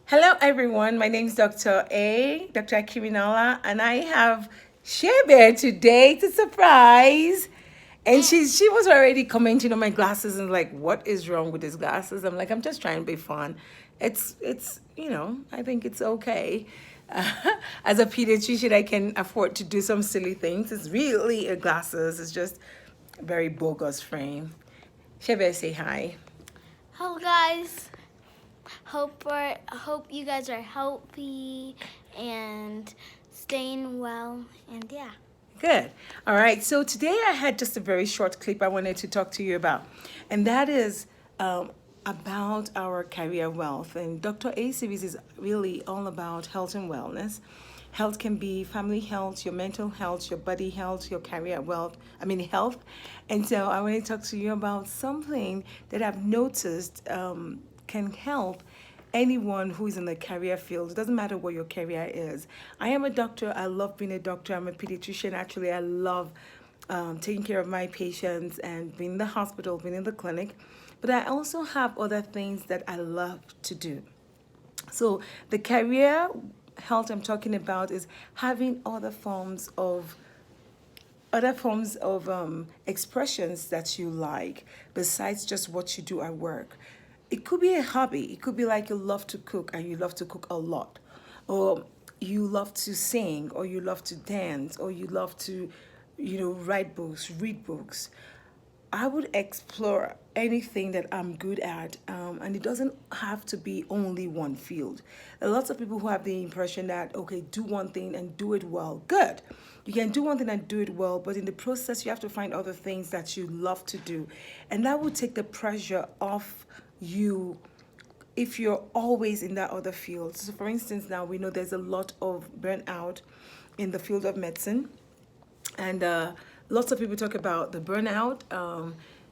Hello, everyone. My name is Dr. Akiminala, and I have Shebe today to surprise. And she was already commenting on my glasses and like, what is wrong with these glasses? I'm like, I'm just trying to be fun. I think it's okay. As a pediatrician, I can afford to do some silly things. It's really a glasses. It's just a very bogus frame. Shebe, say hi. Hello guys. Hope you guys are healthy and staying well and yeah. Good. All right. So today I had just a very short clip I wanted to talk to you about, and that is about our career wealth. And Dr. A series is really all about health and wellness. Health can be family health, your mental health, your body health, your career wealth, health. And so I want to talk to you about something that I've noticed can help anyone who is in the career field. It doesn't matter what your career is. I am a doctor. I love being a doctor. I'm a pediatrician. Actually, I love taking care of my patients and being in the hospital, being in the clinic. But I also have other things that I love to do. So the career health I'm talking about is having other forms of expressions that you like besides just what you do at work. It could be a hobby. It could be like you love to cook and you love to cook a lot, or you love to sing, or you love to dance, or you love to, write books, read books. I would explore anything that I'm good at, and it doesn't have to be only one field. There are lots of people who have the impression that, okay, do one thing and do it well. Good. You can do one thing and do it well, but in the process, you have to find other things that you love to do. And that will take the pressure off you if you're always in that other field. So, for instance, now we know there's a lot of burnout in the field of medicine, and lots of people talk about the burnout.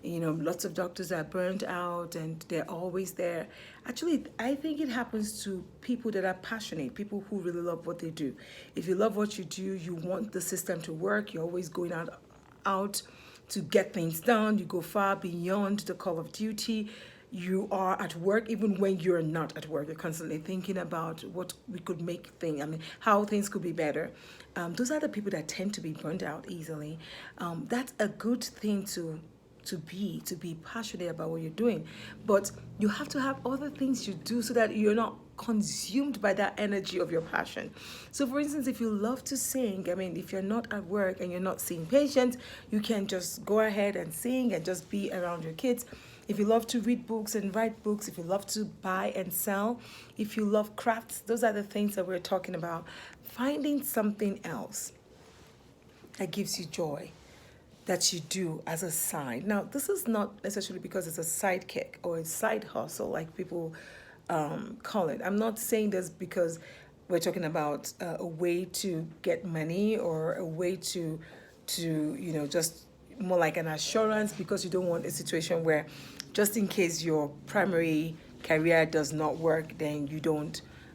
Lots of doctors are burnt out and they're always there. Actually, I think it happens to people that are passionate, people who really love what they do. If you love what you do, you want the system to work, you're always going out to get things done. You go far beyond the call of duty. You are at work even when you're not at work. You're constantly thinking about what we could make things, how things could be better. Those are the people that tend to be burned out easily. That's a good thing to be passionate about what you're doing, but you have to have other things you do so that you're not consumed by that energy of your passion. So, for instance, if you love to sing, if you're not at work and you're not seeing patients, you can just go ahead and sing and just be around your kids. If you love to read books and write books, if you love to buy and sell, if you love crafts, those are the things that we're talking about. Finding something else that gives you joy, that you do as a side. Now, this is not necessarily because it's a sidekick or a side hustle, like people call it. I'm not saying this because we're talking about a way to get money or a way to just more like an assurance, because you don't want a situation where just in case your primary career does not work, then you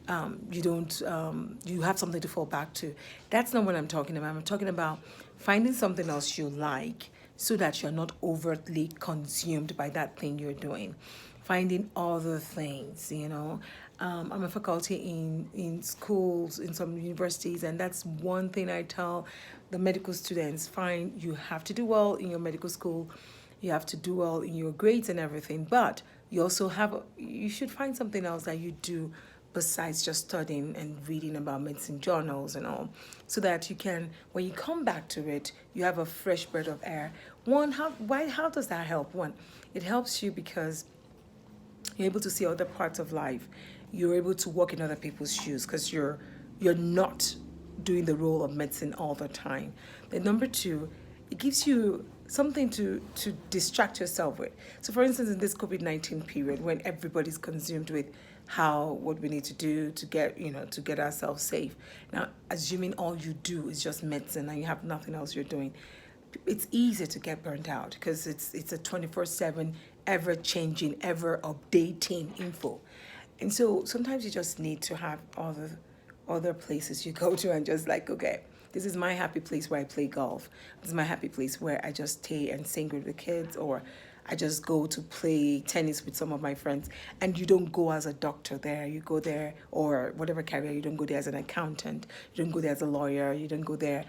have something to fall back to. That's not what I'm talking about. I'm talking about finding something else you like so that you're not overtly consumed by that thing you're doing. Finding other things. I'm a faculty in schools, in some universities, and that's one thing I tell the medical students. Fine, you have to do well in your medical school, you have to do well in your grades and everything, but you should find something else that you do besides just studying and reading about medicine journals and all, so that you can, when you come back to it, you have a fresh breath of air. How does that help? One, it helps you because you're able to see other parts of life. You're able to walk in other people's shoes because you're not doing the role of medicine all the time. Then number two, it gives you something to distract yourself with. So, for instance, in this COVID-19 period, when everybody's consumed with what we need to do to get ourselves safe. Now, assuming all you do is just medicine and you have nothing else you're doing, it's easy to get burnt out because it's a 24/7, ever changing, ever updating info. And so sometimes you just need to have other places you go to and just like, okay, this is my happy place where I play golf. This is my happy place where I just stay and sing with the kids, or I just go to play tennis with some of my friends. And you don't go as a doctor there. You go there, or whatever career, you don't go there as an accountant. You don't go there as a lawyer. You don't go there,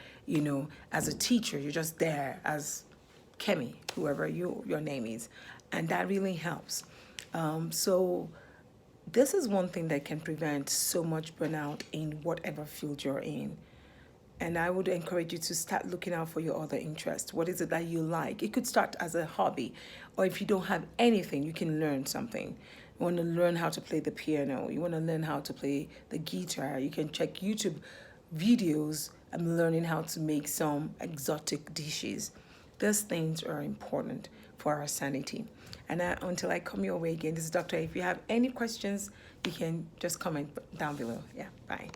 as a teacher. You're just there as Kemi, whoever your name is. And that really helps. So this is one thing that can prevent so much burnout in whatever field you're in. And I would encourage you to start looking out for your other interests. What is it that you like? It could start as a hobby, or if you don't have anything, you can learn something. You want to learn how to play the piano, you want to learn how to play the guitar, you can check YouTube videos and learning how to make some exotic dishes. Those things are important for our sanity. And until I come your way again, this is Dr. If you have any questions, you can just comment down below. Yeah, bye.